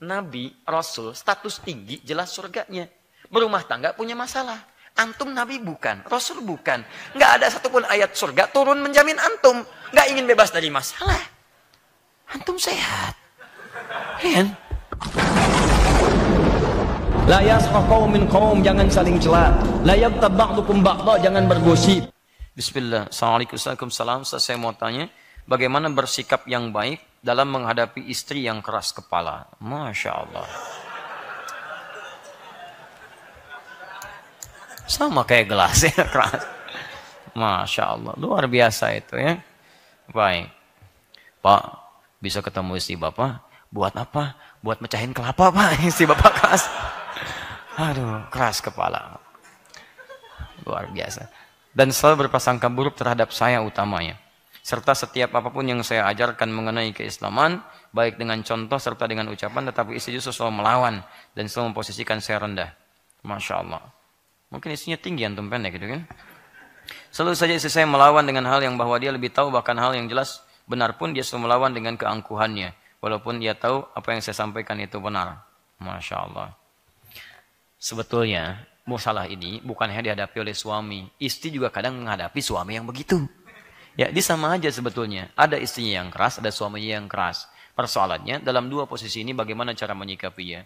Nabi, Rasul, status tinggi, jelas surganya. Berumah tangga punya masalah. Antum Nabi bukan, Rasul bukan. Nggak ada satupun ayat surga turun menjamin antum. Nggak ingin bebas dari masalah. Antum sehat. Kan? La yaskhar qaumin qaum, jangan saling cela. La yagtab ba'dukum ba'dha, jangan bergosip. Bismillah. Assalamualaikum warahmatullahi wabarakatuh. Saya mau tanya, bagaimana bersikap yang baik dalam menghadapi istri yang keras kepala? Masya Allah. Sama kayak gelasnya keras. Masya Allah. Luar biasa itu ya. Baik. Pak, bisa ketemu istri Bapak? Buat apa? Buat mecahin kelapa, Pak. Istri Bapak keras. Aduh, keras kepala. Luar biasa. Dan selalu berprasangka buruk terhadap saya utamanya. Serta setiap apapun yang saya ajarkan mengenai keislaman, baik dengan contoh serta dengan ucapan, tetapi istri justru selalu melawan dan selalu memposisikan saya rendah. Masya Allah. Mungkin istrinya tinggi, antum pendek gitu kan. Selalu saja istri saya melawan dengan hal yang bahwa dia lebih tahu, bahkan hal yang jelas benar pun dia selalu melawan dengan keangkuhannya. Walaupun dia tahu apa yang saya sampaikan itu benar. Masya Allah. Sebetulnya, masalah ini bukan hanya dihadapi oleh suami. Istri juga kadang menghadapi suami yang begitu. Ya, dia sama aja sebetulnya. Ada istrinya yang keras, ada suaminya yang keras. Persoalannya, dalam dua posisi ini bagaimana cara menyikapinya.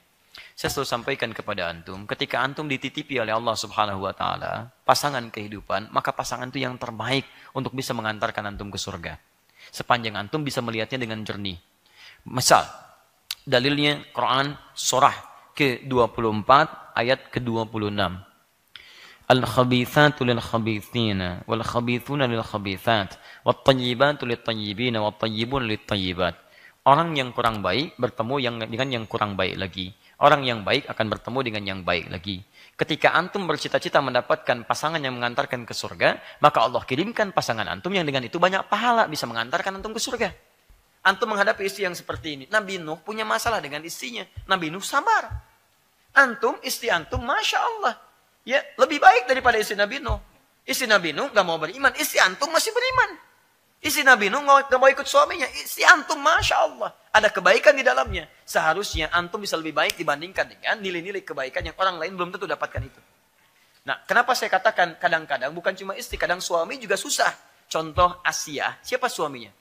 Saya selalu sampaikan kepada antum, ketika antum dititipi oleh Allah Subhanahu wa Ta'ala, pasangan kehidupan, maka pasangan itu yang terbaik untuk bisa mengantarkan antum ke surga. Sepanjang antum bisa melihatnya dengan jernih. Misal, dalilnya Quran surah ke-24 ayat ke-26. Al-khabithatu lil-khabithina wal-khabithuna lil-khabithat wat-tayyibatu lit-tayyibina wat-tayyibuna lit-tayyibat. Orang yang kurang baik bertemu dengan yang kurang baik lagi. Orang yang baik akan bertemu dengan yang baik lagi. Ketika antum bercita-cita mendapatkan pasangan yang mengantarkan ke surga, maka Allah kirimkan pasangan antum yang dengan itu banyak pahala bisa mengantarkan antum ke surga. Antum menghadapi istri yang seperti ini. Nabi Nuh punya masalah dengan istrinya. Nabi Nuh sabar. Antum, istri antum, Masya Allah. Ya, lebih baik daripada istri Nabi Nuh. Istri Nabi Nuh gak mau beriman. Istri antum masih beriman. Istri Nabi Nuh gak mau ikut suaminya. Istri antum, Masya Allah. Ada kebaikan di dalamnya. Seharusnya antum bisa lebih baik dibandingkan dengan nilai-nilai kebaikan yang orang lain belum tentu dapatkan itu. Nah, kenapa saya katakan kadang-kadang bukan cuma istri, kadang suami juga susah. Contoh Asia, siapa suaminya?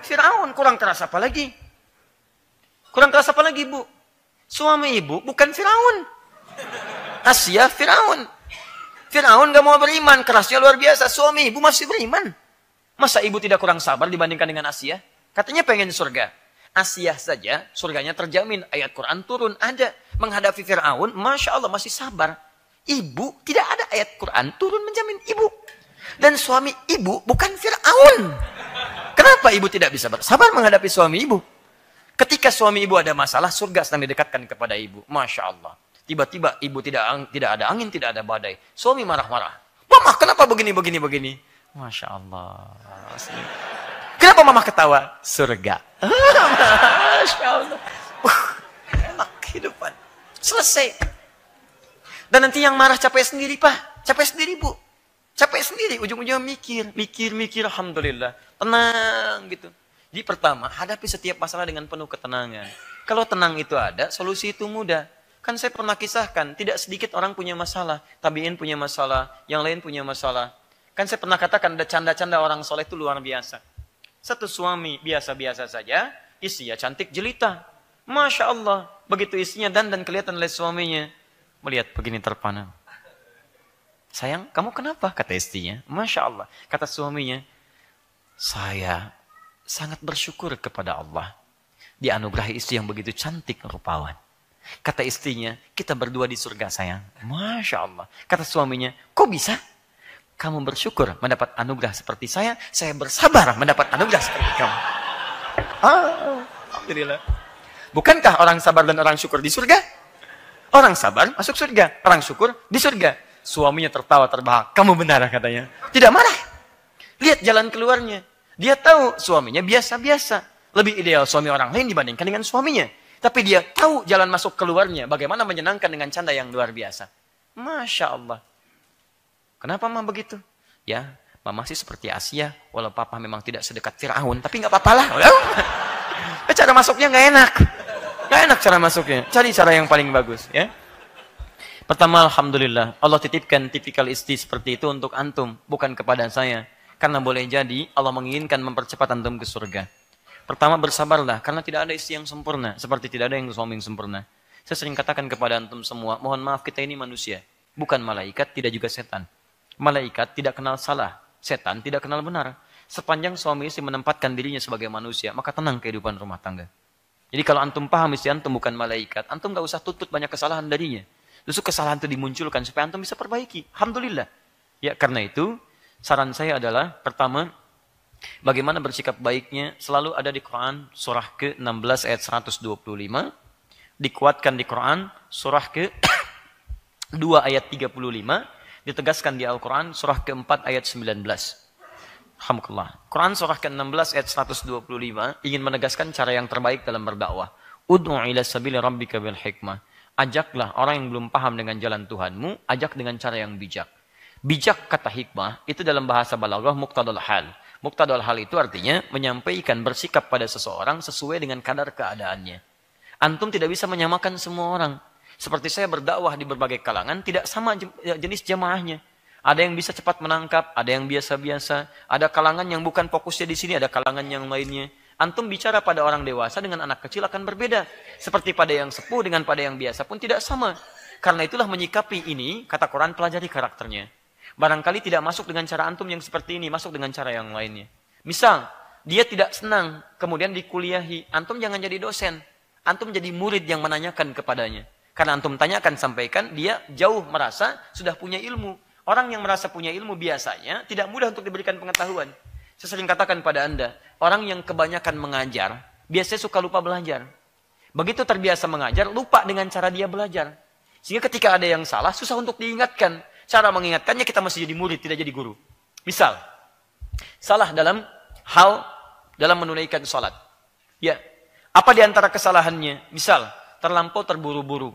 Firaun, kurang keras apa lagi? Kurang keras apa lagi, Bu? Suami ibu bukan Firaun. Asia Firaun. Firaun gak mau beriman, kerasnya luar biasa. Suami ibu masih beriman. Masa ibu tidak kurang sabar dibandingkan dengan Asia? Katanya pengen surga. Asia saja surganya terjamin. Ayat Quran turun ada. Menghadapi Firaun, Masya Allah masih sabar. Ibu tidak ada ayat Quran turun menjamin ibu. Dan suami ibu bukan Firaun. Kenapa ibu tidak bisa bersabar menghadapi suami ibu? Ketika suami ibu ada masalah, surga sedang didekatkan kepada ibu. Masya Allah. Tiba-tiba ibu tidak ada angin, tidak ada badai. Suami marah-marah. Mama, kenapa begini? Masya Allah. Kenapa mama ketawa? Surga. Masya Allah. Enak kehidupan. Selesai. Dan nanti yang marah capek sendiri, Pak. Capek sendiri, Bu. Capek sendiri. Ujung-ujungnya mikir. Alhamdulillah. Tenang gitu. Jadi pertama, hadapi setiap masalah dengan penuh ketenangan. Kalau tenang itu ada, solusi itu mudah. Kan saya pernah kisahkan, tidak sedikit orang punya masalah. Tabi'in punya masalah, yang lain punya masalah. Kan saya pernah katakan, ada canda-canda orang soleh itu luar biasa. Satu suami biasa-biasa saja, istrinya cantik jelita. Masya Allah, begitu istrinya dandan kelihatan oleh suaminya. Melihat begini terpana. Sayang, kamu kenapa? Kata istrinya. Masya Allah. Kata suaminya, saya sangat bersyukur kepada Allah. Dianugerahi istri yang begitu cantik rupawan. Kata istrinya, kita berdua di surga sayang. Masya Allah. Kata suaminya, kok bisa? Kamu bersyukur mendapat anugerah seperti saya bersabar mendapat anugerah seperti kamu. Alhamdulillah. Bukankah orang sabar dan orang syukur di surga? Orang sabar masuk surga, orang syukur di surga. Suaminya tertawa terbahak. Kamu benar katanya. Tidak marah. Lihat jalan keluarnya. Dia tahu suaminya biasa-biasa. Lebih ideal suami orang lain dibandingkan dengan suaminya. Tapi dia tahu jalan masuk keluarnya. Bagaimana menyenangkan dengan canda yang luar biasa. Masya Allah. Kenapa mama begitu? Ya, mama sih seperti Asia. Walau papa memang tidak sedekat Firaun. Tapi nggak apa-apa lah. Cara masuknya nggak enak. Nggak enak cara masuknya. Cari cara yang paling bagus, ya. Pertama, alhamdulillah, Allah titipkan tipikal istri seperti itu untuk antum, bukan kepada saya. Karena boleh jadi Allah menginginkan mempercepat antum ke surga. Pertama, bersabarlah, karena tidak ada istri yang sempurna, seperti tidak ada yang suami yang sempurna. Saya sering katakan kepada antum semua, mohon maaf, kita ini manusia, bukan malaikat, tidak juga setan. Malaikat tidak kenal salah, setan tidak kenal benar. Sepanjang suami istri menempatkan dirinya sebagai manusia, maka tenang kehidupan rumah tangga. Jadi kalau antum paham istri antum bukan malaikat, antum gak usah tuntut banyak kesalahan darinya. Justru kesalahan itu dimunculkan supaya antum bisa perbaiki. Alhamdulillah. Ya, karena itu saran saya adalah pertama, bagaimana bersikap baiknya selalu ada di Quran surah ke-16 ayat 125, dikuatkan di Quran surah ke-2 ayat 35, ditegaskan di Al-Quran surah ke-4 ayat 19. Alhamdulillah. Quran surah ke-16 ayat 125 ingin menegaskan cara yang terbaik dalam berdakwah. Ud'u ila sabili rabbika bil hikmah. Ajaklah orang yang belum paham dengan jalan Tuhanmu, ajak dengan cara yang bijak. Bijak kata hikmah, itu dalam bahasa balaghah muqtadal hal. Muqtadal hal itu artinya menyampaikan bersikap pada seseorang sesuai dengan kadar keadaannya. Antum tidak bisa menyamakan semua orang. Seperti saya berdakwah di berbagai kalangan, tidak sama jenis jamaahnya. Ada yang bisa cepat menangkap, ada yang biasa-biasa. Ada kalangan yang bukan fokusnya di sini, ada kalangan yang lainnya. Antum bicara pada orang dewasa dengan anak kecil akan berbeda. Seperti pada yang sepuh dengan pada yang biasa pun tidak sama. Karena itulah menyikapi ini, kata Quran, pelajari karakternya. Barangkali tidak masuk dengan cara antum yang seperti ini, masuk dengan cara yang lainnya. Misal, dia tidak senang, kemudian dikuliahi. Antum jangan jadi dosen. Antum jadi murid yang menanyakan kepadanya. Karena antum tanyakan, sampaikan, dia jauh merasa sudah punya ilmu. Orang yang merasa punya ilmu biasanya tidak mudah untuk diberikan pengetahuan. Saya sering katakan pada Anda, orang yang kebanyakan mengajar, biasanya suka lupa belajar. Begitu terbiasa mengajar, lupa dengan cara dia belajar. Sehingga ketika ada yang salah, susah untuk diingatkan. Cara mengingatkannya kita mesti jadi murid, tidak jadi guru. Misal, salah dalam menunaikan salat. Ya, apa di antara kesalahannya? Misal, terlampau terburu-buru.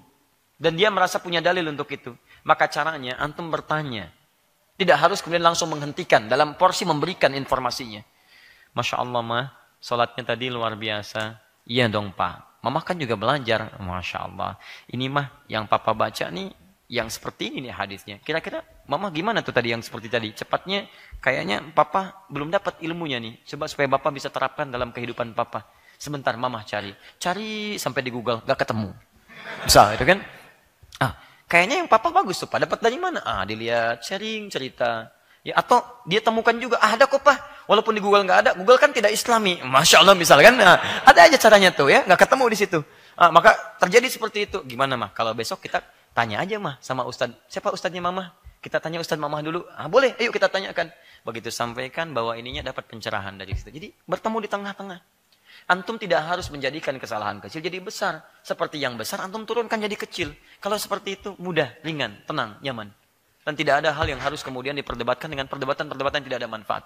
Dan dia merasa punya dalil untuk itu. Maka caranya, antum bertanya. Tidak harus kemudian langsung menghentikan. Dalam porsi memberikan informasinya. Masya Allah, mah, salatnya tadi luar biasa. Iya dong, Pak. Mama kan juga belajar. Masya Allah. Ini mah, yang Papa baca nih, yang seperti ini nih hadisnya. Kira-kira, Mama gimana tuh tadi yang seperti tadi? Cepatnya, kayaknya Papa belum dapat ilmunya nih. Coba supaya Bapak bisa terapkan dalam kehidupan Papa. Sebentar, Mama cari. Cari sampai di Google, gak ketemu. Bisa, itu kan? Kayaknya yang Papa bagus tuh, Pak. Dapat dari mana? Dilihat, sharing, cerita. Ya, atau dia temukan juga, ada kok, Pak. Walaupun di Google nggak ada, Google kan tidak Islami. Masya Allah, misalkan. Ada aja caranya tuh, ya. Nggak ketemu di situ. Maka terjadi seperti itu. Gimana, Mah? Kalau besok kita tanya aja, Mah, sama Ustadz. Siapa Ustadznya Mama? Kita tanya Ustadz Mama dulu. Boleh, ayo kita tanyakan. Begitu sampaikan bahwa ininya dapat pencerahan dari situ. Jadi, bertemu di tengah-tengah. Antum tidak harus menjadikan kesalahan kecil jadi besar. Seperti yang besar, antum turunkan jadi kecil. Kalau seperti itu, mudah, ringan, tenang, nyaman. Dan tidak ada hal yang harus kemudian diperdebatkan dengan perdebatan-perdebatan yang tidak ada manfaat.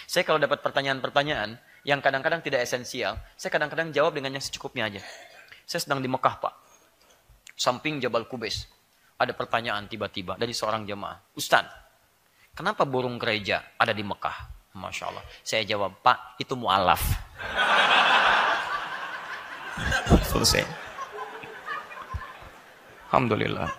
Saya kalau dapat pertanyaan-pertanyaan yang kadang-kadang tidak esensial, saya kadang-kadang jawab dengan yang secukupnya aja. Saya sedang di Mekah, Pak. Samping Jabal Qubais. Ada pertanyaan tiba-tiba dari seorang jemaah. Ustaz, kenapa burung gereja ada di Mekah? Masya Allah. Saya jawab, Pak, itu mu'alaf. Selesai. Alhamdulillah.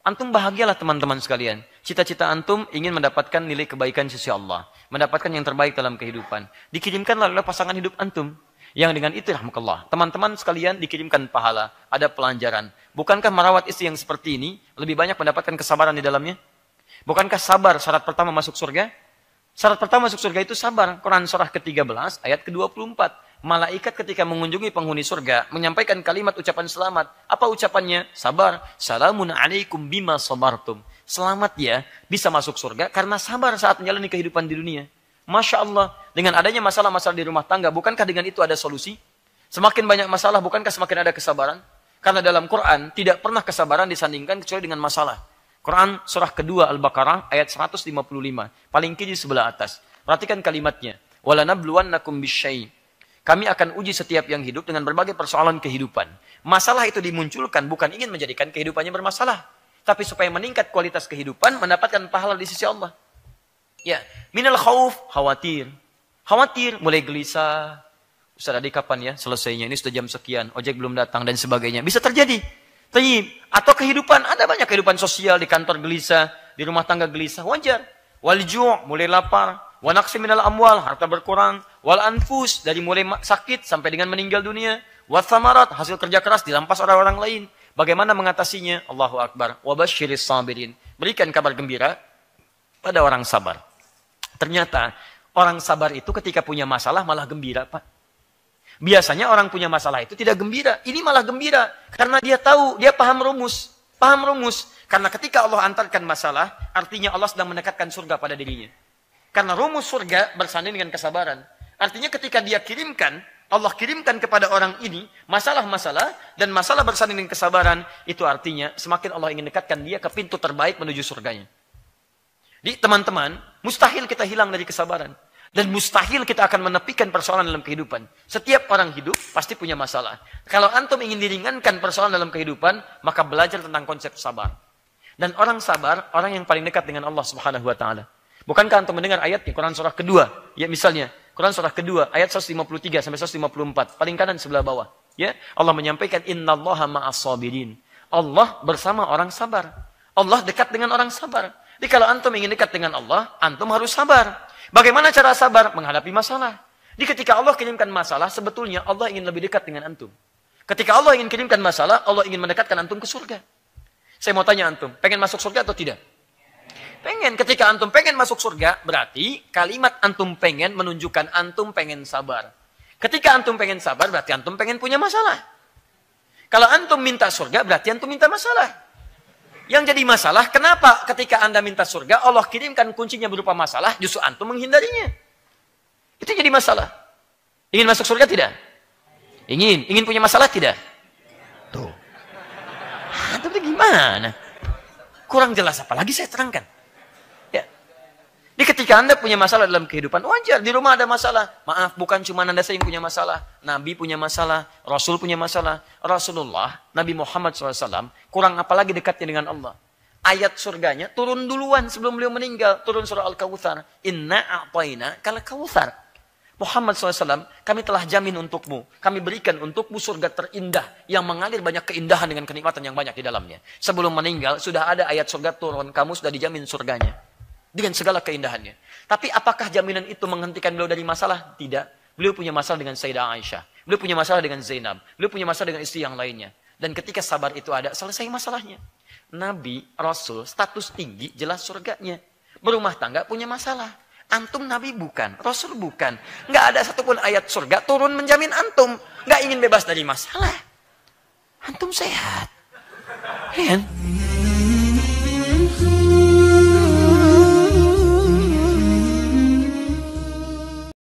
Antum bahagialah teman-teman sekalian. Cita-cita antum ingin mendapatkan nilai kebaikan sisi Allah. Mendapatkan yang terbaik dalam kehidupan. Dikirimkanlah oleh pasangan hidup antum. Yang dengan itu rahmatullah. Teman-teman sekalian dikirimkan pahala. Ada pelanjaran. Bukankah merawat istri yang seperti ini lebih banyak mendapatkan kesabaran di dalamnya? Bukankah sabar syarat pertama masuk surga? Syarat pertama masuk surga itu sabar. Quran surah ke-13 ayat ke-24. Malaikat ketika mengunjungi penghuni surga menyampaikan kalimat ucapan selamat. Apa ucapannya? Sabar. Salamun alaikum bima sabartum. Selamat ya bisa masuk surga karena sabar saat menjalani kehidupan di dunia. Masya Allah. Dengan adanya masalah-masalah di rumah tangga, bukankah dengan itu ada solusi? Semakin banyak masalah, bukankah semakin ada kesabaran? Karena dalam Quran tidak pernah kesabaran disandingkan kecuali dengan masalah. Quran surah kedua Al-Baqarah ayat 155. Paling kiri sebelah atas. Perhatikan kalimatnya. Walanabluwannakum bisyai. Kami akan uji setiap yang hidup dengan berbagai persoalan kehidupan. Masalah itu dimunculkan bukan ingin menjadikan kehidupannya bermasalah. Tapi supaya meningkat kualitas kehidupan, mendapatkan pahala di sisi Allah. Ya, minal khauf, khawatir. Khawatir, mulai gelisah. Ustaz Adi kapan ya selesainya? Ini sudah jam sekian, ojek belum datang dan sebagainya. Bisa terjadi. Tayyib. Atau kehidupan, ada banyak kehidupan sosial di kantor gelisah, di rumah tangga gelisah, wajar. Wal ju', mulai lapar, wa naqsi minal amwal, harta berkurang, wal anfus, dari mulai sakit sampai dengan meninggal dunia, wa thamarat, hasil kerja keras dirampas orang-orang lain. Bagaimana mengatasinya? Allahu Akbar. Wa basyiris sabirin. Berikan kabar gembira pada orang sabar. Ternyata orang sabar itu ketika punya masalah malah gembira, Pak. Biasanya orang punya masalah itu tidak gembira. Ini malah gembira. Karena dia tahu, dia paham rumus. Paham rumus. Karena ketika Allah antarkan masalah, artinya Allah sedang mendekatkan surga pada dirinya. Karena rumus surga bersanding dengan kesabaran. Artinya ketika dia kirimkan, Allah kirimkan kepada orang ini masalah-masalah dan masalah bersanding dengan kesabaran, itu artinya semakin Allah ingin dekatkan dia ke pintu terbaik menuju surganya. Jadi teman-teman, mustahil kita hilang dari kesabaran. Dan mustahil kita akan menepikan persoalan dalam kehidupan. Setiap orang hidup pasti punya masalah. Kalau antum ingin diringankan persoalan dalam kehidupan, maka belajar tentang konsep sabar. Dan orang sabar, orang yang paling dekat dengan Allah Subhanahu wa taala. Bukankah antum mendengar ayat di Quran surah kedua? Ya misalnya, Quran surah kedua ayat 153 sampai 154, paling kanan sebelah bawah. Ya, Allah menyampaikan innallaha ma'as sabirin. Allah bersama orang sabar. Allah dekat dengan orang sabar. Jadi kalau antum ingin dekat dengan Allah, antum harus sabar. Bagaimana cara sabar? Menghadapi masalah. Jadi ketika Allah kirimkan masalah, sebetulnya Allah ingin lebih dekat dengan antum. Ketika Allah ingin kirimkan masalah, Allah ingin mendekatkan antum ke surga. Saya mau tanya antum, pengen masuk surga atau tidak? Pengen. Ketika antum pengen masuk surga, berarti kalimat antum pengen menunjukkan antum pengen sabar. Ketika antum pengen sabar, berarti antum pengen punya masalah. Kalau antum minta surga, berarti antum minta masalah. Yang jadi masalah, kenapa ketika Anda minta surga, Allah kirimkan kuncinya berupa masalah, justru antum menghindarinya. Itu jadi masalah. Ingin masuk surga tidak? Ingin. Ingin punya masalah tidak? Tuh. Antum itu gimana? Kurang jelas apa lagi saya terangkan. Ya. Jadi ketika Anda punya masalah dalam kehidupan, wajar. Di rumah ada masalah. Maaf, bukan cuma Anda saja yang punya masalah. Nabi punya masalah. Rasul punya masalah. Rasulullah, Nabi Muhammad SAW, kurang apa lagi dekatnya dengan Allah. Ayat surganya turun duluan sebelum beliau meninggal. Turun surah Al-Kawthar. Inna a'tayna kal kawthar. Muhammad SAW, kami telah jamin untukmu. Kami berikan untukmu surga terindah. Yang mengalir banyak keindahan dengan kenikmatan yang banyak di dalamnya. Sebelum meninggal, sudah ada ayat surga turun. Kamu sudah dijamin surganya. Dengan segala keindahannya. Tapi apakah jaminan itu menghentikan beliau dari masalah? Tidak. Beliau punya masalah dengan Sayyidah Aisyah. Beliau punya masalah dengan Zainab. Beliau punya masalah dengan istri yang lainnya. Dan ketika sabar itu ada, selesai masalahnya. Nabi, Rasul, status tinggi, jelas surganya. Berumah tangga punya masalah. Antum Nabi bukan, Rasul bukan. Nggak ada satupun ayat surga turun menjamin antum. Nggak ingin bebas dari masalah. Antum sehat. Ya kan?